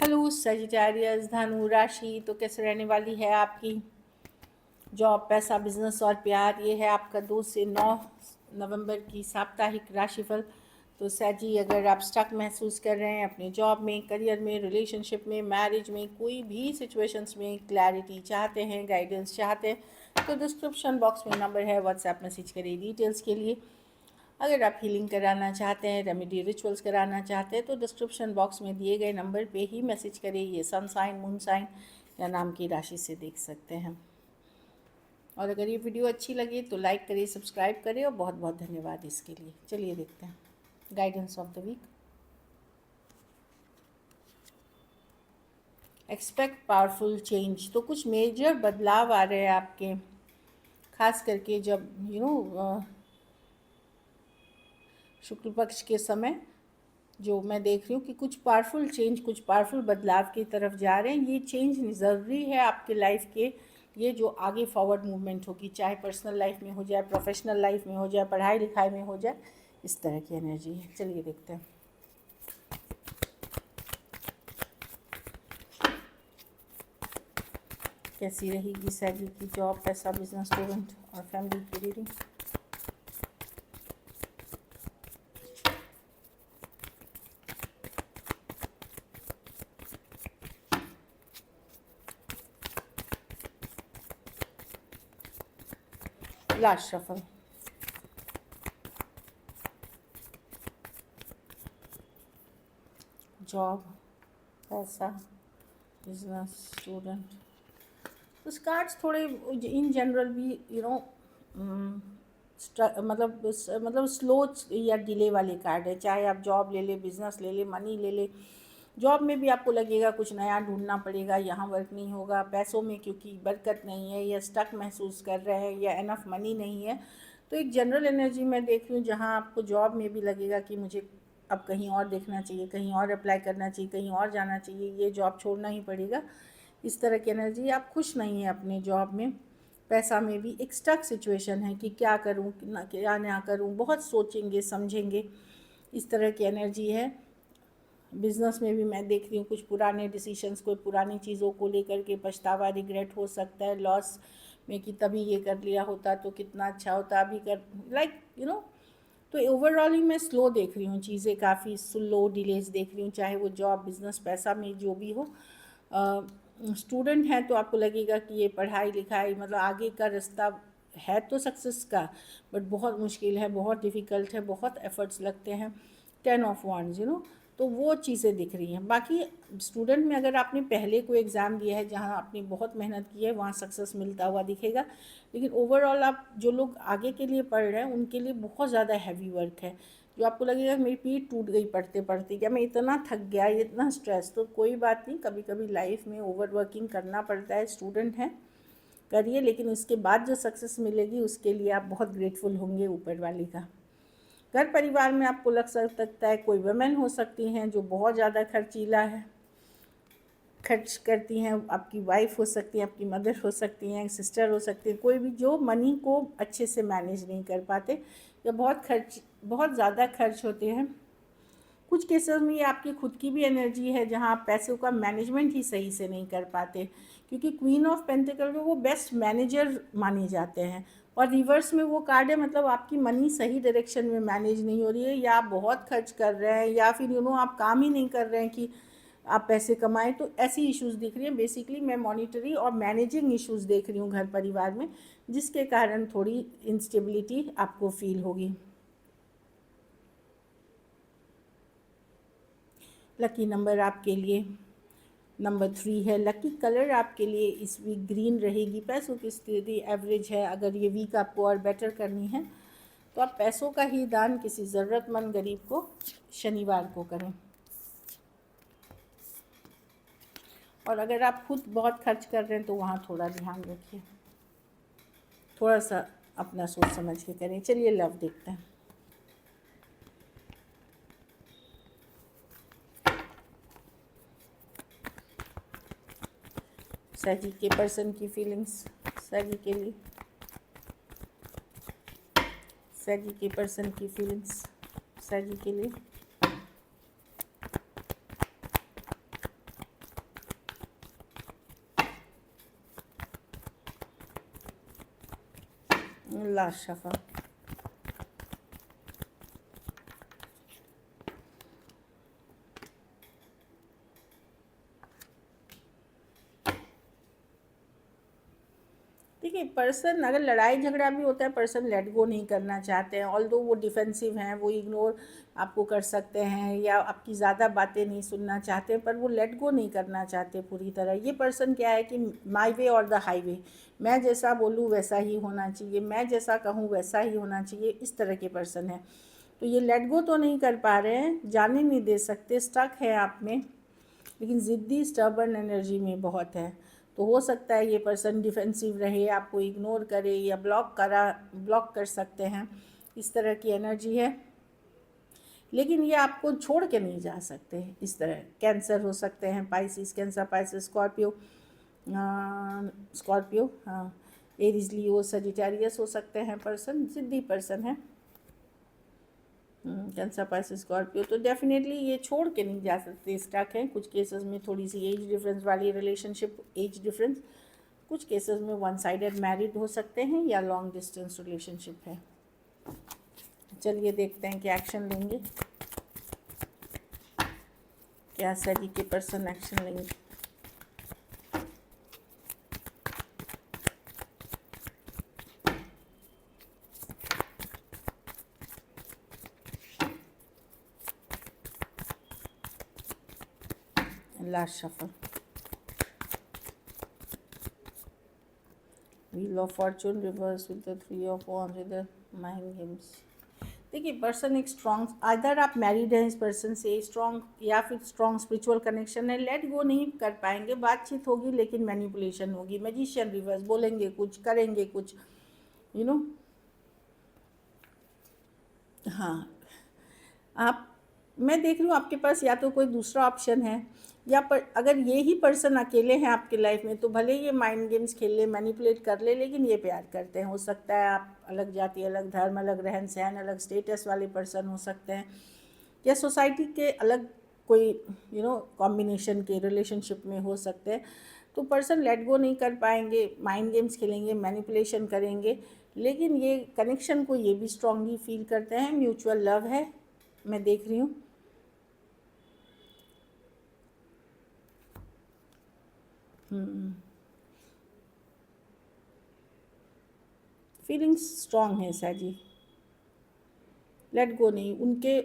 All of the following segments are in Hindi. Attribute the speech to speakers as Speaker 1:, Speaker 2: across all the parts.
Speaker 1: हेलो सजिटेरियस धनु राशि तो कैसे रहने वाली है आपकी जॉब, पैसा, बिजनेस और प्यार। ये है आपका 2 से 9 नवंबर की साप्ताहिक राशिफल। तो सजी, अगर आप स्टक महसूस कर रहे हैं अपने जॉब में, करियर में, रिलेशनशिप में, मैरिज में, कोई भी सिचुएशंस में क्लैरिटी चाहते हैं, गाइडेंस चाहते हैं, तो डिस्क्रिप्शन बॉक्स में नंबर है, व्हाट्सएप मैसेज करिए डिटेल्स के लिए। अगर आप हीलिंग कराना चाहते हैं, रेमेडी रिचुअल्स कराना चाहते हैं, तो डिस्क्रिप्शन बॉक्स में दिए गए नंबर पे ही मैसेज करिए। ये सन साइन, मून साइन या नाम की राशि से देख सकते हैं। और अगर ये वीडियो अच्छी लगी तो लाइक करिए, सब्सक्राइब करिए, और बहुत बहुत धन्यवाद इसके लिए। चलिए देखते हैं guidance of the week. Expect powerful change. तो कुछ मेजर बदलाव आ रहे हैं आपके, खास करके जब शुक्ल पक्ष के समय जो मैं देख रही हूँ कि कुछ पावरफुल चेंज, कुछ पावरफुल बदलाव की तरफ जा रहे हैं। ये चेंज ज़रूरी है आपके लाइफ के, ये जो आगे फॉरवर्ड मूवमेंट होगी, चाहे पर्सनल लाइफ में हो जाए, प्रोफेशनल लाइफ में हो जाए, पढ़ाई लिखाई में हो जाए, इस तरह की एनर्जी है। चलिए देखते हैं कैसी रहेगी सैलरी की, जॉब, पैसा, बिजनेस, स्टूडेंट और फैमिली की रीडिंग। Last shuffle. जॉब, पैसा, बिजनेस, स्टूडेंट। तो कार्ड्स थोड़े इन जनरल भी मतलब स्लो या डिले वाले कार्ड है। चाहे आप जॉब ले ले, बिजनेस ले ले, मनी ले ले। जॉब में भी आपको लगेगा कुछ नया ढूंढना पड़ेगा, यहाँ वर्क नहीं होगा। पैसों में क्योंकि बरकत नहीं है, या स्टक महसूस कर रहे हैं, या इनफ मनी नहीं है। तो एक जनरल एनर्जी मैं देख रही हूँ जहाँ आपको जॉब में भी लगेगा कि मुझे अब कहीं और देखना चाहिए, कहीं और अप्लाई करना चाहिए, कहीं और जाना चाहिए, ये जॉब छोड़ना ही पड़ेगा। इस तरह की एनर्जी। आप खुश नहीं हैं अपने जॉब में। पैसा में भी एक स्टक सिचुएशन है कि क्या करूं, क्या ना करूं, बहुत सोचेंगे समझेंगे, इस तरह की एनर्जी है। बिज़नेस में भी मैं देख रही हूँ कुछ पुराने डिसीशंस को, पुरानी चीज़ों को लेकर के पछतावा, रिग्रेट हो सकता है लॉस में कि तभी ये कर लिया होता तो कितना अच्छा होता, अभी कर तो ओवरऑल ही मैं स्लो देख रही हूँ चीज़ें, काफ़ी स्लो डिलेज देख रही हूँ, चाहे वो जॉब, बिज़नेस, पैसा में जो भी हो। स्टूडेंट हैं तो आपको लगेगा कि ये पढ़ाई लिखाई मतलब आगे का रास्ता है तो सक्सेस का, बट बहुत मुश्किल है, बहुत डिफ़िकल्ट है, बहुत एफर्ट्स लगते हैं। 10 ऑफ wands तो वो चीज़ें दिख रही हैं। बाकी स्टूडेंट में अगर आपने पहले कोई एग्ज़ाम दिया है जहाँ आपने बहुत मेहनत की है, वहाँ सक्सेस मिलता हुआ दिखेगा। लेकिन ओवरऑल आप जो लोग आगे के लिए पढ़ रहे हैं उनके लिए बहुत ज़्यादा हैवी वर्क है, जो आपको लगेगा मेरी पीठ टूट गई पढ़ते पढ़ते, क्या मैं इतना थक गया, इतना स्ट्रेस। तो कोई बात नहीं, कभी कभी लाइफ में ओवर वर्किंग करना पड़ता है। स्टूडेंट हैं, करिए, लेकिन उसके बाद जो सक्सेस मिलेगी उसके लिए आप बहुत ग्रेटफुल होंगे ऊपर वाले का। घर परिवार में आपको लग सकता है कोई वुमेन हो सकती हैं जो बहुत ज़्यादा खर्चीला है, खर्च करती हैं। आपकी वाइफ हो सकती है, आपकी मदर हो सकती हैं, सिस्टर हो सकती है, कोई भी जो मनी को अच्छे से मैनेज नहीं कर पाते, या बहुत ज़्यादा खर्च होते हैं। कुछ केसेस में ये आपकी खुद की भी एनर्जी है जहाँ आप पैसों का मैनेजमेंट ही सही से नहीं कर पाते, क्योंकि क्वीन ऑफ पेंटिकल में वो बेस्ट मैनेजर माने जाते हैं। और रिवर्स में वो कार्ड है, मतलब आपकी मनी सही डायरेक्शन में मैनेज नहीं हो रही है, या आप बहुत खर्च कर रहे हैं, या फिर आप काम ही नहीं कर रहे हैं कि आप पैसे कमाएं। तो ऐसी इश्यूज दिख रही हैं। बेसिकली मैं मॉनिटरी और मैनेजिंग इश्यूज देख रही हूँ घर परिवार में, जिसके कारण थोड़ी इंस्टेबिलिटी आपको फील होगी। लकी नंबर आपके लिए नंबर 3 है। लकी कलर आपके लिए इस वीक ग्रीन रहेगी। पैसों की स्थिति एवरेज है। अगर ये वीक आपको और बेटर करनी है तो आप पैसों का ही दान किसी ज़रूरतमंद गरीब को शनिवार को करें। और अगर आप खुद बहुत खर्च कर रहे हैं तो वहाँ थोड़ा ध्यान रखिए, थोड़ा सा अपना सोच समझ के करें। चलिए लव देखते हैं। सजी के पर्सन की फीलिंग्स सजी के लिए, सजी के पर्सन की फीलिंग्स सजी के लिए। Last shuffle. देखिए, पर्सन अगर लड़ाई झगड़ा भी होता है, पर्सन लेट गो नहीं करना चाहते हैं, ऑल्दो वो डिफेंसिव हैं, वो इग्नोर आपको कर सकते हैं या आपकी ज़्यादा बातें नहीं सुनना चाहते, पर वो लेट गो नहीं करना चाहते पूरी तरह। ये पर्सन क्या है कि माई वे और द हाईवे, मैं जैसा बोलूँ वैसा ही होना चाहिए, मैं जैसा कहूँ वैसा ही होना चाहिए, इस तरह के पर्सन है। तो ये लेट गो तो नहीं कर पा रहे हैं, जाने नहीं दे सकते, स्टक है आप में, लेकिन ज़िद्दी स्टबर्न एनर्जी में बहुत है। तो हो सकता है ये पर्सन डिफेंसिव रहे, आपको इग्नोर करे या ब्लॉक कर सकते हैं, इस तरह की एनर्जी है। लेकिन ये आपको छोड़ के नहीं जा सकते इस तरह। कैंसर हो सकते हैं, पाइसिस, कैंसर, पाइसिस, स्कॉर्पियो, हाँ, एरीज, लियो, सजिटेरियस हो सकते हैं पर्सन, ज़िद्दी पर्सन है। कैंसर, पाइसिस, स्कॉर्पियो, तो डेफिनेटली ये छोड़ के नहीं जा सकते, स्टक हैं। कुछ केसेस में थोड़ी सी एज डिफरेंस वाली रिलेशनशिप, एज डिफरेंस, कुछ केसेस में वन साइडेड मैरिड हो सकते हैं या लॉन्ग डिस्टेंस रिलेशनशिप है। चलिए देखते हैं क्या एक्शन लेंगे, क्या सही के पर्सन एक्शन लेंगे। Last shuffle, wheel of Fortune reverse with the 3 of wands with the mind games. देखिए, पर्सन एक स्ट्रॉन्ग, अगर आप मैरिड हैं इस पर्सन से, स्ट्रॉन्ग या फिर स्ट्रॉन्ग स्पिरिचुअल कनेक्शन है, लेट गो नहीं कर पाएंगे, बातचीत होगी लेकिन मैनिपुलेशन होगी। मैजिशियन रिवर्स, बोलेंगे कुछ, करेंगे कुछ, यू नो। हाँ, आप, मैं देख रही हूँ आपके पास या तो कोई दूसरा ऑप्शन है, या पर अगर ये ही पर्सन अकेले हैं आपके लाइफ में तो भले ये माइंड गेम्स खेल ले, मैनिपुलेट कर ले, लेकिन ये प्यार करते हैं। हो सकता है आप अलग जाति, अलग धर्म, अलग रहन सहन, अलग स्टेटस वाले पर्सन हो सकते हैं, या सोसाइटी के अलग कोई कॉम्बिनेशन के रिलेशनशिप में हो सकते हैं। तो पर्सन लेट गो नहीं कर पाएंगे, माइंड गेम्स खेलेंगे, मैनिपुलेशन करेंगे, लेकिन ये कनेक्शन को ये भी स्ट्रांगली फील करते हैं, म्यूचुअल लव है, मैं देख रही हूँ। फीलिंग्स स्ट्रांग है सर जी, लेट गो नहीं। उनके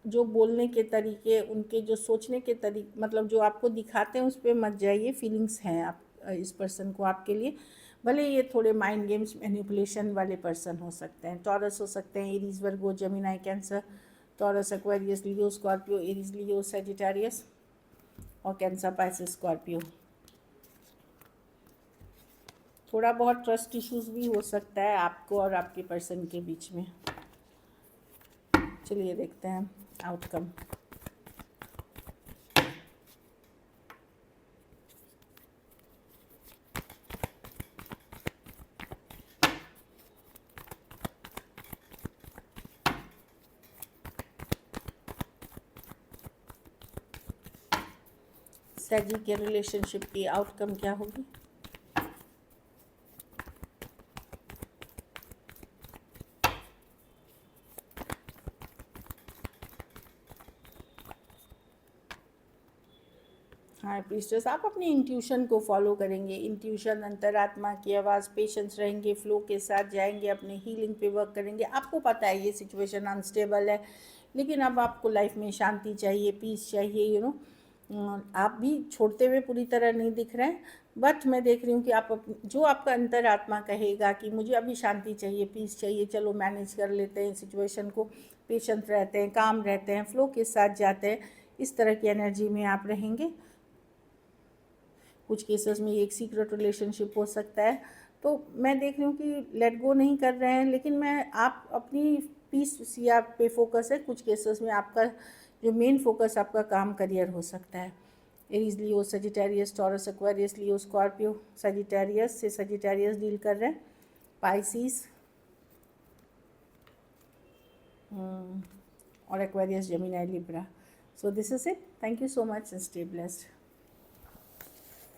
Speaker 1: जो बोलने के तरीके, उनके जो सोचने के तरीके, मतलब जो आपको दिखाते हैं उस पर मत जाइए, फीलिंग्स हैं आप इस पर्सन को आपके लिए, भले ये थोड़े माइंड गेम्स मैनिपुलेशन वाले पर्सन हो सकते हैं। टॉरस हो सकते हैं, एरीज, वर्गो, जेमिनाई, कैंसर, टॉरस, एक्वेरियस, लियो, स्कॉर्पियो, एरीज, लियो, सजिटेरियस, और कैंसर, पाइसिस, स्कॉर्पियो। थोड़ा बहुत ट्रस्ट इश्यूज भी हो सकता है आपको और आपके पर्सन के बीच में। चलिए देखते हैं आउटकम। सजी के रिलेशनशिप की आउटकम क्या होगी? हाँ प्रीस्टेस, आप अपनी इंट्यूशन को फॉलो करेंगे, इंट्यूशन, अंतरात्मा की आवाज़, पेशेंस रहेंगे, फ्लो के साथ जाएंगे, अपने हीलिंग पे वर्क करेंगे। आपको पता है ये सिचुएशन अनस्टेबल है, लेकिन अब आपको लाइफ में शांति चाहिए, पीस चाहिए, आप भी छोड़ते हुए पूरी तरह नहीं दिख रहे हैं, बट मैं देख रही हूँ कि आप जो आपका अंतरात्मा कहेगा कि मुझे अभी शांति चाहिए, पीस चाहिए, चलो मैनेज कर लेते हैं सिचुएशन को, पेशेंट रहते हैं, काम रहते हैं, फ्लो के साथ जाते हैं, इस तरह की एनर्जी में आप रहेंगे। कुछ केसेस में ये एक सीक्रेट रिलेशनशिप हो सकता है। तो मैं देख रही हूँ कि लेट गो नहीं कर रहे हैं, लेकिन मैं आप अपनी पीस या पे फोकस है। कुछ केसेस में आपका जो मेन फोकस आपका काम, करियर हो सकता है। एरीज, लियो, सजिटेरियस, टॉरस, एक्वेरियस, लियो, स्कॉर्पियो, सजिटेरियस से सजिटेरियस डील कर रहे हैं, पाइसिस और Aquarius, Gemini, Libra. So this is it, thank you so much and stay blessed.